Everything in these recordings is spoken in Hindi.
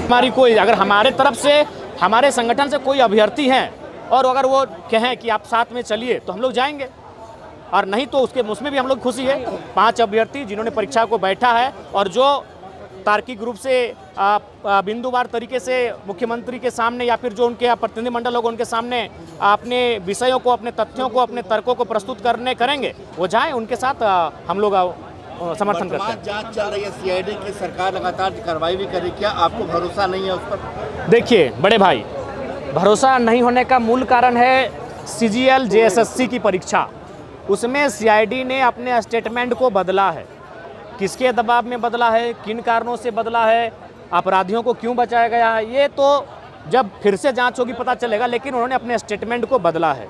हमारी कोई, अगर हमारे तरफ से, हमारे संगठन से कोई अभ्यर्थी हैं और अगर वो कहें कि आप साथ में चलिए तो हम लोग जाएंगे, और नहीं तो उसमें भी हम लोग खुशी है। 5 अभ्यर्थी जिन्होंने परीक्षा को बैठा है और जो तार्किक रूप से बिंदुवार तरीके से मुख्यमंत्री के सामने या फिर जो उनके प्रतिनिधिमंडल होगा उनके सामने अपने विषयों को, अपने तथ्यों को, अपने तर्कों को प्रस्तुत करेंगे, वो जाएं, उनके साथ हम लोग समर्थन करते हैं। जांच चल रही है सीआईडी की, सरकार लगातार कार्रवाई भी कर रही है, क्या आपको भरोसा नहीं है उस पर? देखिए बड़े भाई, भरोसा नहीं होने का मूल कारण है CGL JSSC की परीक्षा। उसमें सीआईडी ने अपने स्टेटमेंट को बदला है। किसके दबाव में बदला है, किन कारणों से बदला है, अपराधियों को क्यों बचाया गया है, ये तो जब फिर से जांच होगी पता चलेगा, लेकिन उन्होंने अपने स्टेटमेंट को बदला है।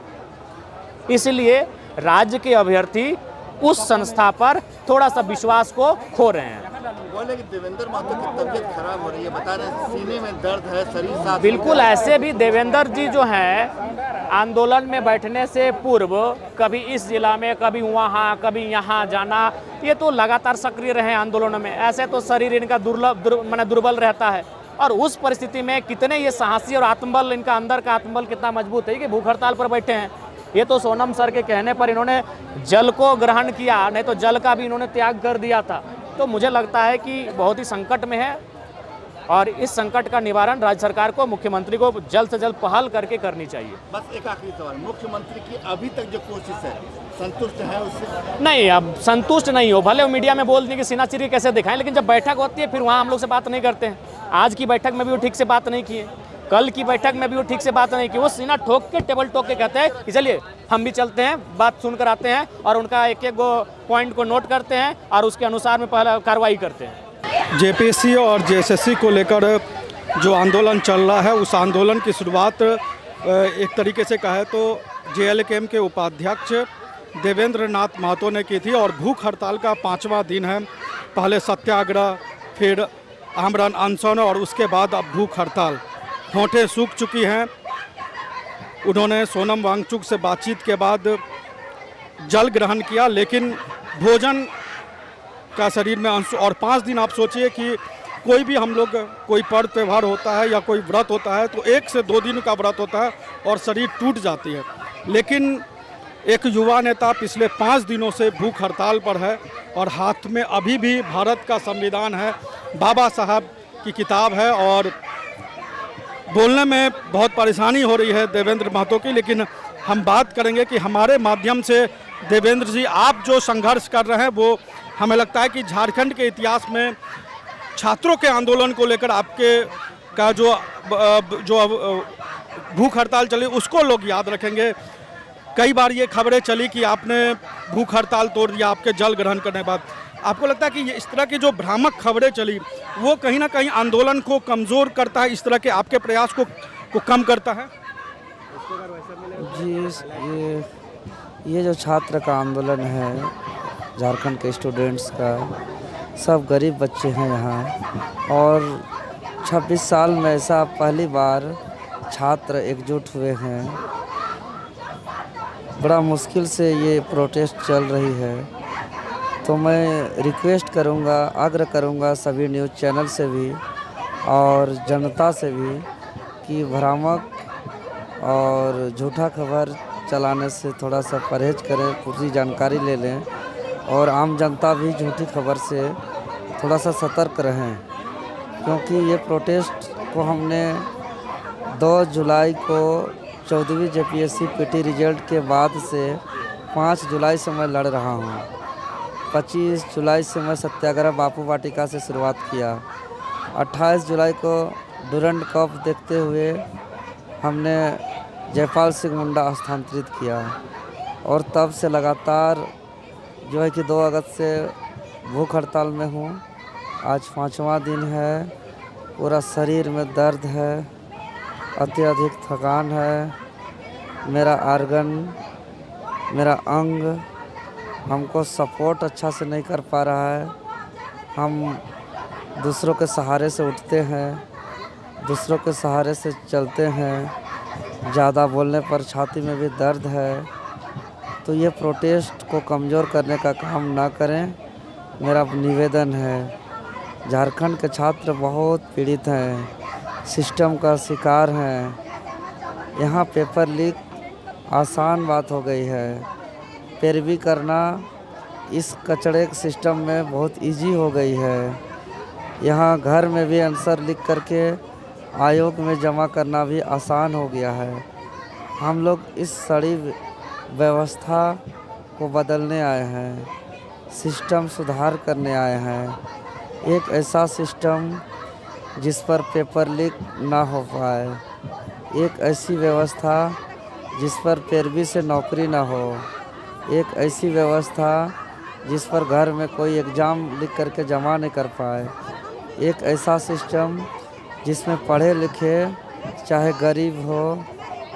इसलिए राज्य के अभ्यर्थी उस संस्था पर थोड़ा सा विश्वास को खो रहे हैं। बोले कि देवेंद्र महतो की तबीयत खराब हो रही है, बता रहे हैं सीने में दर्द है, शरीर साथ। बिल्कुल, ऐसे भी देवेंद्र जी जो हैं आंदोलन में बैठने से पूर्व कभी इस जिला में, कभी वहाँ, कभी यहाँ जाना, ये तो लगातार सक्रिय रहे आंदोलनों में। ऐसे तो शरीर इनका दुर्बल रहता है, और उस परिस्थिति में कितने ये साहसी और आत्मबल, इनका अंदर का आत्मबल कितना मजबूत है कि भूख हड़ताल पर बैठे हैं। ये तो सोनम सर के कहने पर इन्होंने जल को ग्रहण किया, नहीं तो जल का भी इन्होंने त्याग कर दिया था। तो मुझे लगता है कि बहुत ही संकट में है, और इस संकट का निवारण राज्य सरकार को, मुख्यमंत्री को जल्द से जल्द पहल करके करनी चाहिए। बस एक आखिरी सवाल, मुख्यमंत्री की अभी तक जो कोशिश है, संतुष्ट है उससे? नहीं, अब संतुष्ट नहीं हो, भले वो मीडिया में बोल दें कि सीनाचिरी कैसे दिखाएं, लेकिन जब बैठक होती है फिर वहाँ हम लोग से बात नहीं करते हैं। आज की बैठक में भी वो ठीक से बात नहीं किए, कल की बैठक में भी वो ठीक से बात नहीं की। वो सीना ठोक के, टेबल ठोक के कहते हैं कि चलिए हम भी चलते हैं, बात सुनकर आते हैं, और उनका एक एक पॉइंट को नोट करते हैं और उसके अनुसार में पहले कार्रवाई करते हैं। जेपीएससी और जेएसएससी को लेकर जो आंदोलन चल रहा है, उस आंदोलन की शुरुआत एक तरीके से कहे तो JLKM के उपाध्यक्ष देवेंद्र नाथ महतो ने की थी, और भूख हड़ताल का 5वां दिन है। पहले सत्याग्रह, फिर आमरण अनशन, और उसके बाद अब भूख हड़ताल। होंठें सूख चुकी हैं। उन्होंने सोनम वांगचुक से बातचीत के बाद जल ग्रहण किया, लेकिन भोजन का शरीर में अंश, और 5 दिन आप सोचिए कि कोई भी हम लोग, कोई पर्व त्यौहार होता है या कोई व्रत होता है तो 1 से 2 दिन का व्रत होता है और शरीर टूट जाती है। लेकिन एक युवा नेता पिछले 5 दिनों से भूख हड़ताल पर है, और हाथ में अभी भी भारत का संविधान है, बाबा साहब की किताब है, और बोलने में बहुत परेशानी हो रही है देवेंद्र महतो की। लेकिन हम बात करेंगे कि हमारे माध्यम से देवेंद्र जी, आप जो संघर्ष कर रहे हैं वो हमें लगता है कि झारखंड के इतिहास में छात्रों के आंदोलन को लेकर आपके का जो भूख हड़ताल चली उसको लोग याद रखेंगे। कई बार ये खबरें चली कि आपने भूख हड़ताल तोड़ दिया आपके जल ग्रहण करने के बाद। आपको लगता है कि इस तरह की जो भ्रामक खबरें चली वो कहीं ना कहीं आंदोलन को कमज़ोर करता है, इस तरह के आपके प्रयास को कम करता है? जी, ये जो छात्र का आंदोलन है, झारखंड के स्टूडेंट्स का, सब गरीब बच्चे हैं यहाँ, और 26 साल में ऐसा पहली बार छात्र एकजुट हुए हैं। बड़ा मुश्किल से ये प्रोटेस्ट चल रही है। तो मैं रिक्वेस्ट करूँगा, आग्रह करूँगा सभी न्यूज़ चैनल से भी और जनता से भी कि भ्रामक और झूठा खबर चलाने से थोड़ा सा परहेज करें, पूरी जानकारी ले लें, और आम जनता भी झूठी खबर से थोड़ा सा सतर्क रहें। क्योंकि ये प्रोटेस्ट को हमने 2 जुलाई को 14वीं जेपीएससी पीटी रिजल्ट के बाद से 5 जुलाई से मैं लड़ रहा हूँ। 25 जुलाई से मैं सत्याग्रह बापू वाटिका से शुरुआत किया। 28 जुलाई को डुरंड कप देखते हुए हमने जयपाल सिंह मुंडा हस्तांतरित किया और तब से लगातार जो है कि 2 अगस्त से भूख हड़ताल में हूँ। आज 5वां दिन है। पूरा शरीर में दर्द है, अत्यधिक थकान है। मेरा आर्गन, मेरा अंग हमको सपोर्ट अच्छा से नहीं कर पा रहा है। हम दूसरों के सहारे से उठते हैं, दूसरों के सहारे से चलते हैं। ज़्यादा बोलने पर छाती में भी दर्द है। तो ये प्रोटेस्ट को कमज़ोर करने का काम ना करें, मेरा निवेदन है। झारखंड के छात्र बहुत पीड़ित हैं, सिस्टम का शिकार हैं। यहाँ पेपर लीक आसान बात हो गई है। पैरवी करना इस कचड़े सिस्टम में बहुत इजी हो गई है। यहाँ घर में भी आंसर लिख करके आयोग में जमा करना भी आसान हो गया है। हम लोग इस सड़ी व्यवस्था को बदलने आए हैं, सिस्टम सुधार करने आए हैं। एक ऐसा सिस्टम जिस पर पेपर लीक ना हो पाए, एक ऐसी व्यवस्था जिस पर पैरवी से नौकरी ना हो, एक ऐसी व्यवस्था जिस पर घर में कोई एग्ज़ाम लिख करके जमा नहीं कर पाए, एक ऐसा सिस्टम जिसमें पढ़े लिखे चाहे गरीब हो,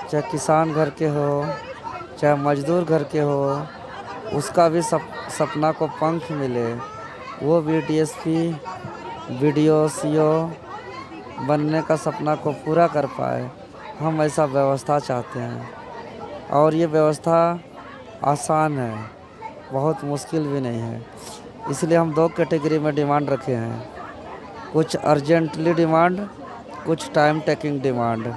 चाहे किसान घर के हो, चाहे मजदूर घर के हो, उसका भी सपना को पंख मिले। वो भी डीएसपी, बीडीओ, सीओ बनने का सपना को पूरा कर पाए। हम ऐसा व्यवस्था चाहते हैं और ये व्यवस्था आसान है, बहुत मुश्किल भी नहीं है। इसलिए हम 2 कैटेगरी में डिमांड रखे हैं, कुछ अर्जेंटली डिमांड, कुछ time taking demand.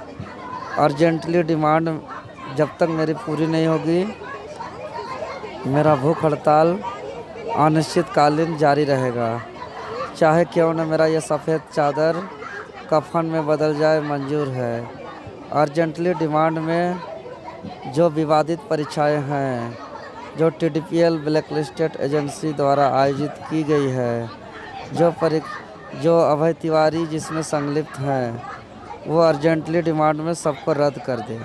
Urgently demand जब तक मेरी पूरी नहीं होगी, मेरा भूख हड़ताल अनिश्चितकालीन जारी रहेगा। चाहे क्यों न मेरा ये सफ़ेद चादर कफन में बदल जाए, मंजूर है। अर्जेंटली डिमांड में जो विवादित परीक्षाएं हैं, जो टीडीपीएल ब्लैकलिस्टेड एजेंसी द्वारा आयोजित की गई है, जो अभय तिवारी जिसमें संलिप्त हैं, वो अर्जेंटली डिमांड में सबको रद्द कर दे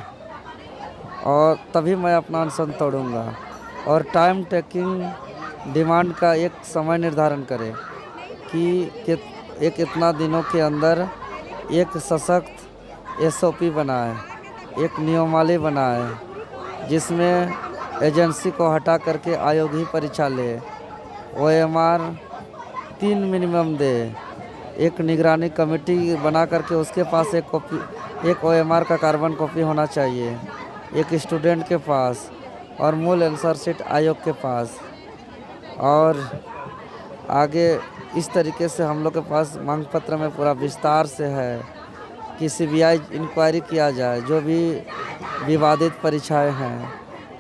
और तभी मैं अपना अनशन तोड़ूंगा। और टाइम टेकिंग डिमांड का एक समय निर्धारण करें कि एक इतना दिनों के अंदर एक सशक्त एसओपी बनाए, एक नियमावली बनाए, जिसमें एजेंसी को हटा करके आयोग ही परीक्षा ले, ओएमआर 3 मिनिमम दे, एक निगरानी कमेटी बना करके उसके पास एक ओएमआर का कार्बन कॉपी होना चाहिए, एक स्टूडेंट के पास और मूल आंसर शीट आयोग के पास। और आगे इस तरीके से हम लोग के पास मांग पत्र में पूरा विस्तार से है कि सीबीआई इंक्वायरी किया जाए जो भी विवादित परीक्षाएं हैं,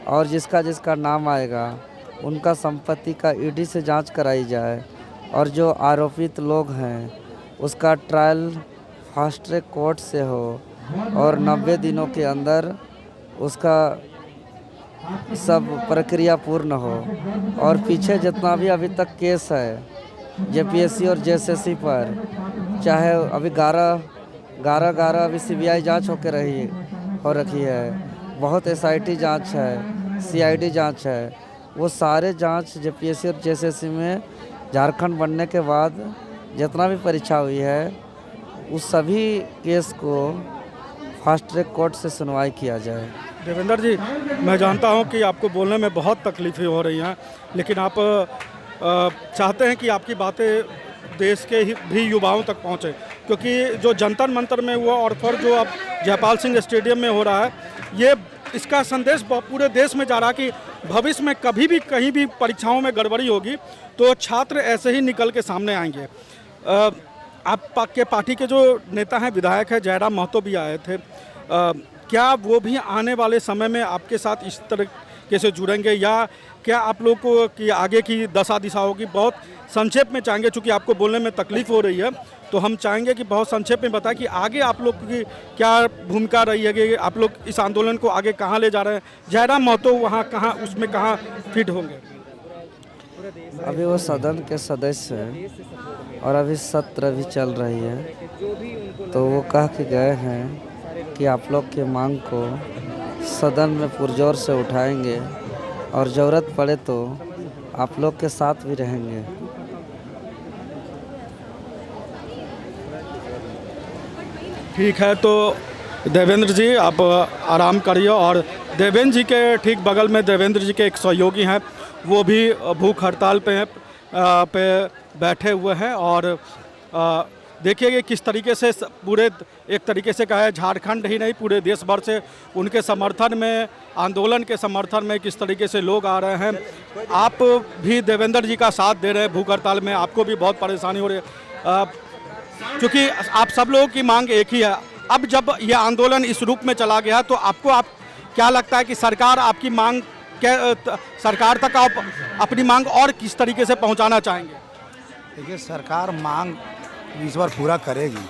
और जिसका नाम आएगा उनका संपत्ति का ईडी से जांच कराई जाए, और जो आरोपित लोग हैं उसका ट्रायल फास्ट ट्रैक कोर्ट से हो और 90 दिनों के अंदर उसका सब प्रक्रिया पूर्ण हो। और पीछे जितना भी अभी तक केस है जेपीएससी और जेएसएससी पर, चाहे अभी 11 अभी सीबीआई जांच हो रखी है, बहुत एसआईटी जांच है, सीआईडी जांच है, वो सारे जांच जेपीएससी और जेएसएससी में झारखंड बनने के बाद जितना भी परीक्षा हुई है उस सभी केस को फास्ट ट्रैक कोर्ट से सुनवाई किया जाए। देवेंद्र जी, मैं जानता हूं कि आपको बोलने में बहुत तकलीफ़ें हो रही हैं, लेकिन आप चाहते हैं कि आपकी बातें देश के भी युवाओं तक पहुंचे, क्योंकि जो जंतर मंतर में हुआ और फिर जो अब जयपाल सिंह स्टेडियम में हो रहा है, ये इसका संदेश पूरे देश में जा रहा है कि भविष्य में कभी भी कहीं भी परीक्षाओं में गड़बड़ी होगी तो छात्र ऐसे ही निकल के सामने आएंगे। आपके पार्टी के जो नेता हैं, विधायक हैं, जयराम महतो भी आए थे, क्या वो भी आने वाले समय में आपके साथ इस तरह तरीके से जुड़ेंगे, या क्या आप लोग को कि आगे की दशा दिशा होगी? बहुत संक्षेप में चाहेंगे, चूँकि आपको बोलने में तकलीफ हो रही है, तो हम चाहेंगे कि बहुत संक्षेप में बताएं कि आगे आप लोग की क्या भूमिका रही है, कि आप लोग इस आंदोलन को आगे कहाँ ले जा रहे हैं? जयराम महतो वहाँ कहाँ, उसमें कहाँ फिट होंगे? अभी वो सदन के सदस्य हैं और अभी सत्र भी चल रही है, तो वो कह के गए हैं कि आप लोग की मांग को सदन में पुरजोर से उठाएंगे और ज़रूरत पड़े तो आप लोग के साथ भी रहेंगे। ठीक है, तो देवेंद्र जी आप आराम करिए, और देवेंद्र जी के ठीक बगल में देवेंद्र जी के एक सहयोगी हैं, वो भी भूख हड़ताल पे बैठे हुए हैं। और देखिए कि किस तरीके से पूरे एक तरीके से कहा है झारखंड ही नहीं पूरे देश भर से उनके समर्थन में, आंदोलन के समर्थन में किस तरीके से लोग आ रहे हैं। आप भी देवेंद्र जी का साथ दे रहे हैं भूख हड़ताल में, आपको भी बहुत परेशानी हो रही है, क्योंकि आप सब लोगों की मांग एक ही है। अब जब ये आंदोलन इस रूप में चला गया तो आपको क्या लगता है कि सरकार आपकी मांग सरकार तक आप अपनी मांग और किस तरीके से पहुंचाना चाहेंगे? देखिए, सरकार मांग इस बार पूरा करेगी,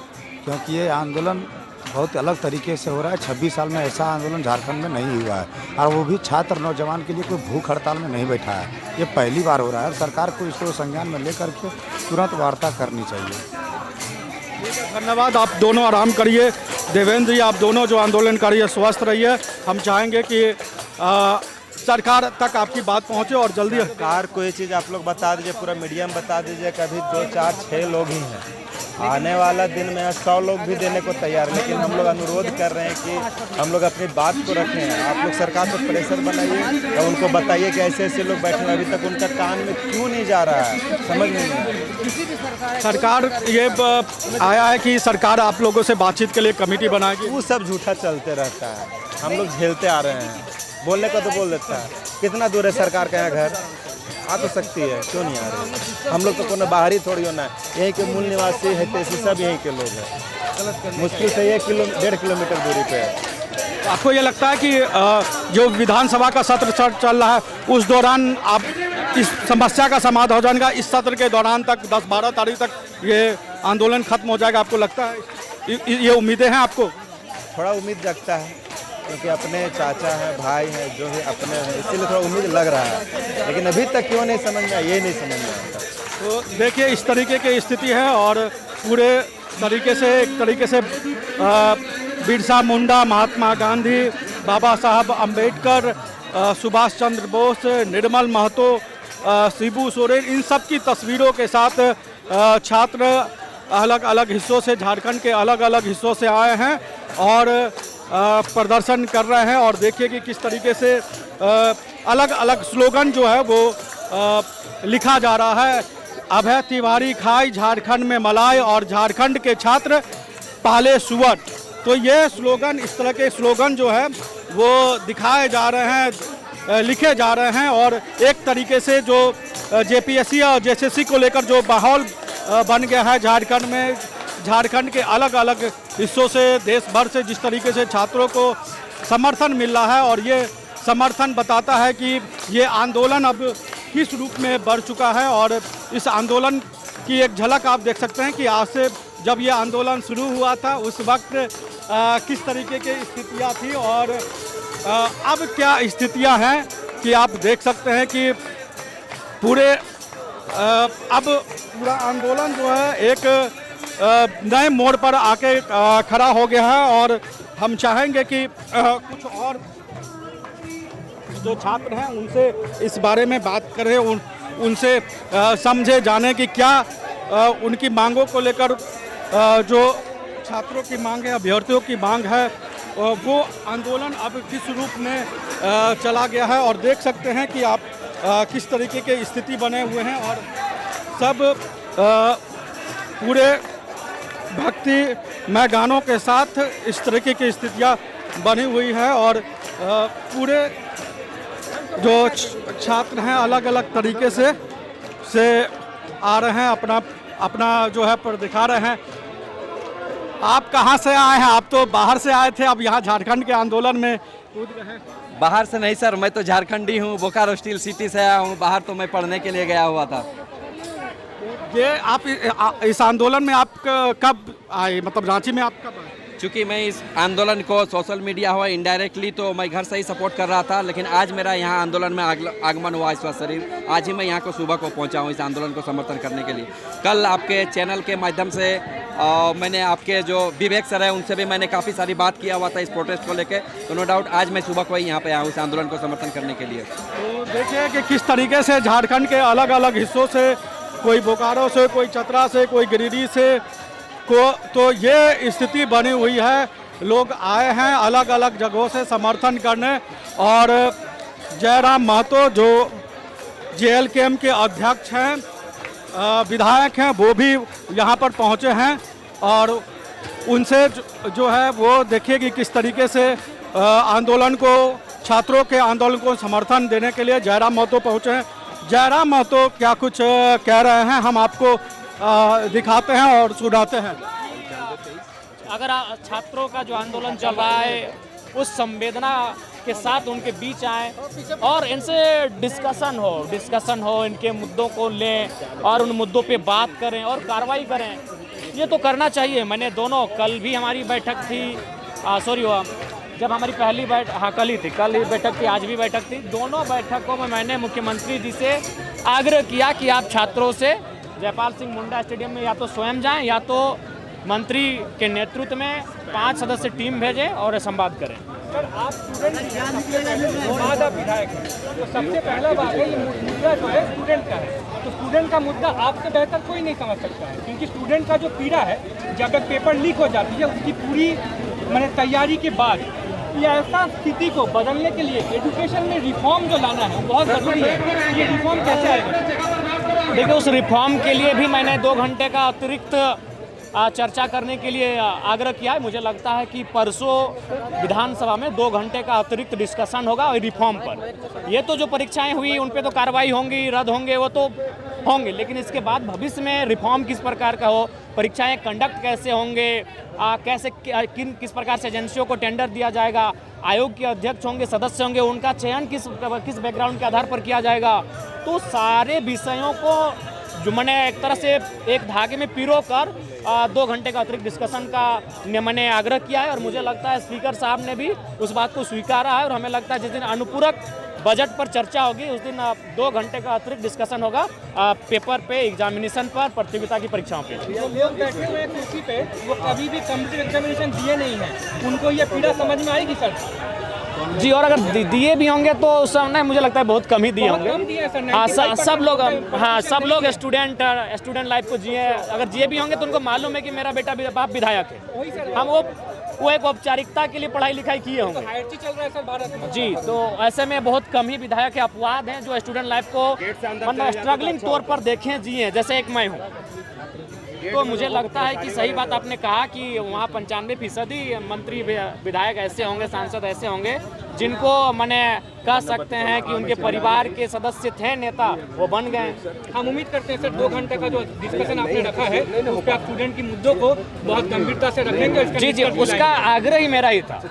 क्योंकि ये आंदोलन बहुत अलग तरीके से हो रहा है। 26 साल में ऐसा आंदोलन झारखंड में नहीं हुआ है, और वो भी छात्र नौजवान के लिए कोई भूख हड़ताल में नहीं बैठा है। ये पहली बार हो रहा है, और सरकार को इसको संज्ञान में लेकर के तुरंत वार्ता करनी चाहिए। धन्यवाद, आप दोनों आराम करिए। देवेंद्र जी, आप दोनों जो आंदोलन करिए, स्वस्थ रहिए। हम चाहेंगे कि सरकार तक आपकी बात पहुंचे और जल्दी। सरकार को ये चीज़ आप लोग बता दीजिए, पूरा मीडिया में बता दीजिए कि अभी 2, 4, 6 लोग ही हैं। आने वाला दिन में 100 लोग भी देने को तैयार, लेकिन हम लोग अनुरोध कर रहे हैं कि हम लोग अपनी बात को रखें। आप लोग सरकार पर प्रेशर बनाइए और उनको बताइए कि ऐसे ऐसे लोग बैठे हैं, अभी तक उनका कान में क्यों नहीं जा रहा है, समझ नहीं आ रहा। सरकार ये आया है कि सरकार आप लोगों से बातचीत के लिए कमेटी बनाएगी, वो सब झूठा चलते रहता है। हम लोग झेलते आ रहे हैं, बोलने का तो बोल देता है। कितना दूर है सरकार का यहाँ घर? आ तो सकती है, क्यों नहीं आ रही? हम लोग तो कोनो बाहरी थोड़ी होना है, यहीं के मूल निवासी है, तैसी सब यहीं के लोग हैं। मुश्किल से 1-1.5 किलोमीटर दूरी पे है। आपको ये लगता है कि जो विधानसभा का सत्र चल रहा है उस दौरान आप इस समस्या का समाधान हो जाएगा? इस सत्र के दौरान तक 10-12 तारीख तक ये आंदोलन खत्म हो जाएगा, आपको लगता है? ये उम्मीदें हैं आपको? थोड़ा उम्मीद जगता है, क्योंकि अपने चाचा हैं, भाई हैं, जो है अपने हैं, इसीलिए थोड़ा उम्मीद लग रहा है। लेकिन अभी तक क्यों नहीं समझ में आया, ये नहीं समझ में आता। तो देखिए इस तरीके की स्थिति है, और पूरे तरीके से एक तरीके से बिरसा मुंडा, महात्मा गांधी, बाबा साहब अम्बेडकर, सुभाष चंद्र बोस, निर्मल महतो, शिबू सोरेन, इन सब की तस्वीरों के साथ छात्र अलग अलग हिस्सों से, झारखंड के अलग अलग हिस्सों से आए हैं और प्रदर्शन कर रहे हैं। और देखिए कि किस तरीके से अलग अलग स्लोगन जो है वो लिखा जा रहा है। अभय तिवारी खाई झारखंड में मलाई, और झारखंड के छात्र पाले सुअर। तो ये स्लोगन, इस तरह के स्लोगन जो है वो दिखाए जा रहे हैं, लिखे जा रहे हैं। और एक तरीके से जो जेपीएससी और जेएसएससी को लेकर जो माहौल बन गया है झारखंड में, झारखंड के अलग अलग हिस्सों से, देश भर से जिस तरीके से छात्रों को समर्थन मिल रहा है, और ये समर्थन बताता है कि ये आंदोलन अब किस रूप में बढ़ चुका है। और इस आंदोलन की एक झलक आप देख सकते हैं कि आज से जब ये आंदोलन शुरू हुआ था उस वक्त किस तरीके की स्थितियाँ थी और अब क्या स्थितियाँ हैं, कि आप देख सकते हैं कि पूरे अब पूरा आंदोलन जो है एक नए मोड़ पर आके खड़ा हो गया है। और हम चाहेंगे कि कुछ और जो छात्र हैं उनसे इस बारे में बात करें, उनसे समझे जाने कि क्या उनकी मांगों को लेकर जो छात्रों की मांग है, अभ्यर्थियों की मांग है, वो आंदोलन अब किस रूप में चला गया है। और देख सकते हैं कि आप किस तरीके के स्थिति बने हुए हैं, और सब पूरे भक्ति में गानों के साथ इस तरीके की स्थितियाँ बनी हुई है। और पूरे जो छात्र हैं अलग अलग तरीके से आ रहे हैं, अपना जो है पर दिखा रहे हैं। आप कहाँ से आए हैं? आप तो बाहर से आए थे, अब यहाँ झारखंड के आंदोलन में कूद रहे हैं। बाहर से नहीं सर, मैं तो झारखंडी हूँ, बोकारो स्टील सिटी से आया हूँ। बाहर तो मैं पढ़ने के लिए गया हुआ था। ये आप इस आंदोलन में आप कब आए, मतलब रांची में आप कब आए? चूँकि मैं इस आंदोलन को सोशल मीडिया हुआ इनडायरेक्टली तो मैं घर से ही सपोर्ट कर रहा था, लेकिन आज मेरा यहाँ आंदोलन में आगमन हुआ इस वक्त शरीर। आज ही मैं यहाँ को सुबह को पहुँचा हूँ इस आंदोलन को समर्थन करने के लिए। कल आपके चैनल के माध्यम से मैंने आपके जो विवेक सर है उनसे भी मैंने काफ़ी सारी बात किया हुआ था इस प्रोटेस्ट को लेके, तो नो डाउट आज मैं सुबह को ही यहाँ पे आया हूँ इस आंदोलन को समर्थन करने के लिए। तो देखिए कि किस तरीके से झारखंड के अलग अलग हिस्सों से, कोई बोकारो से, कोई चतरा से, कोई गिरिडीह से तो ये स्थिति बनी हुई है। लोग आए हैं अलग अलग जगहों से समर्थन करने, और जयराम महतो जो JLKM के अध्यक्ष हैं, विधायक हैं, वो भी यहाँ पर पहुँचे हैं, और उनसे जो है वो देखिए कि किस तरीके से आंदोलन को, छात्रों के आंदोलन को समर्थन देने के लिए जयराम महतो पहुँचे हैं। जयराम महतो क्या कुछ कह रहे हैं, हम आपको दिखाते हैं और सुनाते हैं। अगर छात्रों का जो आंदोलन चल रहा है उस संवेदना के साथ उनके बीच आए और इनसे डिस्कशन हो, इनके मुद्दों को लें और उन मुद्दों पे बात करें और कार्रवाई करें, ये तो करना चाहिए। मैंने दोनों, कल भी हमारी बैठक थी, जब हमारी पहली कल ही बैठक थी, आज भी बैठक थी। दोनों बैठकों में मैंने मुख्यमंत्री जी से आग्रह किया कि आप छात्रों से जयपाल सिंह मुंडा स्टेडियम में या तो स्वयं जाएं या तो मंत्री के नेतृत्व में 5 सदस्य टीम भेजें और संवाद करें। सर, आप स्टूडेंट विधायक हैं, तो सबसे पहला बात है ये मुद्दा जो है स्टूडेंट का है, तो स्टूडेंट का मुद्दा आपसे बेहतर कोई नहीं समझ सकता है, क्योंकि स्टूडेंट का जो पीड़ा है जब तक पेपर लीक हो जाती है उसकी पूरी तैयारी के बाद, ये ऐसा स्थिति को बदलने के लिए एजुकेशन में रिफॉर्म जो लाना है बहुत ज़रूरी है। ये रिफॉर्म कैसे आएगा? देखिए, उस रिफॉर्म के लिए भी मैंने 2 घंटे का अतिरिक्त चर्चा करने के लिए आग्रह किया है। मुझे लगता है कि परसों विधानसभा में 2 घंटे का अतिरिक्त डिस्कशन होगा रिफॉर्म पर। ये तो जो परीक्षाएं हुई उन पे तो कार्रवाई होंगी, रद्द होंगे, वो तो होंगे, लेकिन इसके बाद भविष्य में रिफॉर्म किस प्रकार का हो, परीक्षाएं कंडक्ट कैसे होंगे, किस प्रकार से एजेंसियों को टेंडर दिया जाएगा, आयोग के अध्यक्ष होंगे, सदस्य होंगे, उनका चयन किस बैकग्राउंड के आधार पर किया जाएगा, तो सारे विषयों को जो मैंने एक तरह से एक धागे में पिरो कर 2 घंटे का अतिरिक्त डिस्कशन का मैंने आग्रह किया है। और मुझे लगता है स्पीकर साहब ने भी उस बात को स्वीकारा है, और हमें लगता है जिस दिन अनुपूरक बजट पर चर्चा होगी उस दिन 2 घंटे का अतिरिक्त डिस्कशन होगा पेपर पे, एग्जामिनेशन पर, प्रतियोगिता की परीक्षाओं पे। जो लोग बैठे हुए हैं कुर्सी पे वो कभी भी कॉम्पिटिटिव एग्जामिनेशन दिए नहीं हैं, उनको ये पीड़ा समझ में आएगी सर? जी, और अगर दिए भी होंगे तो नहीं, मुझे लगता है बहुत कम ही दिए होंगे। हाँ, सब लोग स्टूडेंट लाइफ को जिए, अगर जिए भी होंगे तो उनको मालूम है कि मेरा बेटा बाप विधायक है। हम वो एक औपचारिकता के लिए पढ़ाई लिखाई किए होंगे। हायर चल रहा है सर भारत में। जी, तो ऐसे में बहुत कम ही विधायक के अपवाद हैं जो स्टूडेंट लाइफ को स्ट्रगलिंग तौर पर देखें, जिए, जैसे एक मैं हूँ। तो मुझे लगता है कि सही बात आपने कहा कि वहाँ 95% मंत्री विधायक ऐसे होंगे, सांसद ऐसे होंगे जिनको मैंने कह सकते हैं कि उनके परिवार के सदस्य थे नेता, वो बन गए। हम उम्मीद करते हैं सर 2 घंटे का जो डिस्कशन आपने रखा है उस पर आप स्टूडेंट की मुद्दों को बहुत गंभीरता से रखेंगे। जी, उसका आग्रह ही मेरा ही था।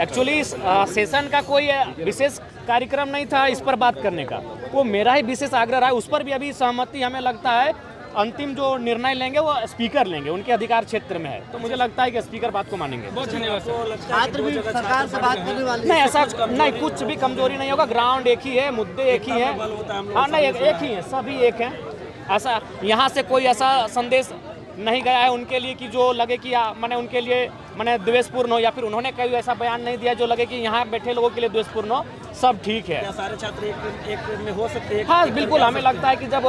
एक्चुअली सेशन का कोई विशेष कार्यक्रम नहीं था इस पर बात करने का, वो मेरा ही विशेष आग्रह रहा। उस पर भी अभी सहमति हमें लगता है अंतिम जो निर्णय लेंगे वो स्पीकर लेंगे, उनके अधिकार क्षेत्र में है, तो मुझे लगता है कि स्पीकर बात को मानेंगे। बहुत धन्यवाद सर। छात्र भी सरकार से बात करने वाले नहीं, ऐसा नहीं, कुछ भी कमजोरी नहीं होगा। ग्राउंड एक ही है, मुद्दे एक ही हैं। हाँ, नहीं, एक ही है, सभी एक हैं। ऐसा यहाँ से कोई ऐसा संदेश नहीं गया है उनके लिए कि जो लगे कि मैंने उनके लिए द्वेषपूर्ण हो, या फिर उन्होंने कोई ऐसा बयान नहीं दिया जो लगे कि यहाँ बैठे लोगों के लिए द्वेषपूर्ण हो। सब ठीक है। क्या सारे छात्र एक में हो सकते हैं? हाँ, बिल्कुल। हमें लगता है कि जब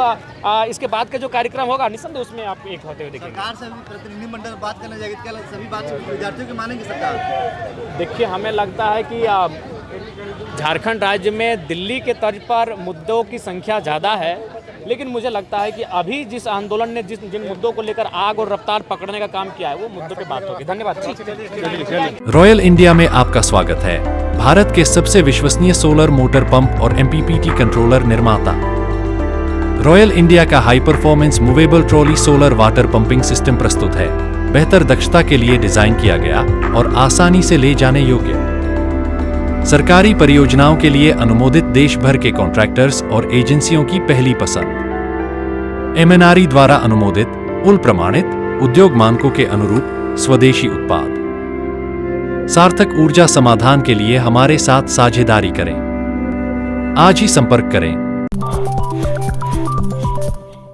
इसके बाद का जो कार्यक्रम होगा निसंदेह उसमें आप एक होते हुए देखेंगे। सरकार से भी प्रतिनिधिमंडल बात करने जाएगी, क्या सभी बात विद्यार्थियों की मानेंगे सरकार? देखिए, हमें लगता है कि झारखंड राज्य में दिल्ली के तर्ज पर मुद्दों की संख्या ज़्यादा है, लेकिन मुझे लगता है कि अभी जिस आंदोलन ने जिन मुद्दों को लेकर आग और रफ्तार पकड़ने का काम किया है वो मुद्दों पे बात होगी। धन्यवाद। रॉयल इंडिया में आपका स्वागत है। भारत के सबसे विश्वसनीय सोलर मोटर पंप और MPPT कंट्रोलर निर्माता। रॉयल इंडिया का high performance movable trolley solar water pumping system प्रस्तुत है। बेहतर दक्षता के लिए डिजाइन किया गया और आसानी से ले जाने योग्य। सरकारी परियोजनाओं के लिए अनुमोदित देश भर के कॉन्ट्रैक्टर्स और एजेंसियों की पहली पसंद। MNRE द्वारा अनुमोदित, उल प्रमाणित, उद्योग मानकों के अनुरूप स्वदेशी उत्पाद। सार्थक ऊर्जा समाधान के लिए हमारे साथ साझेदारी करें। आज ही संपर्क करें।